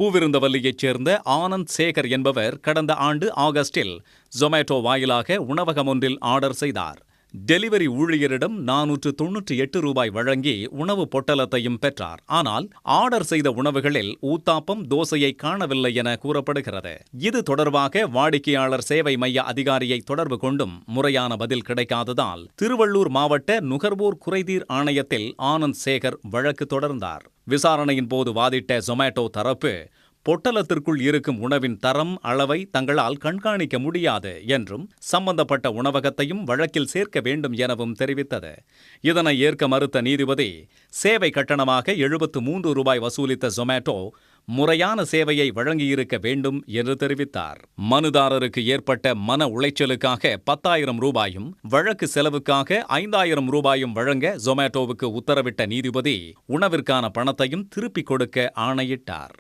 பூவிருந்தவல்லியைச் சேர்ந்த ஆனந்த் சேகர் என்பவர் கடந்த ஆண்டு ஆகஸ்டில் ஜொமேட்டோ வாயிலாக உணவகம் ஒன்றில் ஆர்டர் செய்தார். டெலிவரி ஊழியரிடம் 498 ரூபாய் வழங்கி உணவு பொட்டலத்தையும் பெற்றார். ஆனால் ஆர்டர் செய்த உணவுகளில் ஊத்தாப்பம், தோசையை காணவில்லை என கூறப்படுகிறது. இது தொடர்பாக வாடிக்கையாளர் சேவை மைய அதிகாரியை தொடர்பு கொண்டும் முறையான பதில் கிடைக்காததால் திருவள்ளூர் மாவட்ட நுகர்வோர் குறைதீர் ஆணையத்தில் ஆனந்த் சேகர் வழக்கு தொடர்ந்தார். விசாரணையின் போது வாதிட்ட ஜொமேட்டோ தரப்பு, பொட்டலத்திற்குள் இருக்கும் உணவின் தரம், அளவை தங்களால் கண்காணிக்க முடியாது என்றும் சம்பந்தப்பட்ட உணவகத்தையும் வழக்கில் சேர்க்க வேண்டும் எனவும் தெரிவித்தது. இதனை ஏற்க மறுத்த நீதிபதி, சேவை கட்டணமாக 73 ரூபாய் வசூலித்த ஜொமேட்டோ முறையான சேவையை வழங்கியிருக்க வேண்டும் என்று தெரிவித்தார். மனுதாரருக்கு ஏற்பட்ட மன உளைச்சலுக்காக 10,000 ரூபாயும் வழக்கு செலவுக்காக 5,000 ரூபாயும் வழங்க ஜொமேட்டோவுக்கு உத்தரவிட்ட நீதிபதி உணவிற்கான பணத்தையும் திருப்பிக் கொடுக்க ஆணையிட்டார்.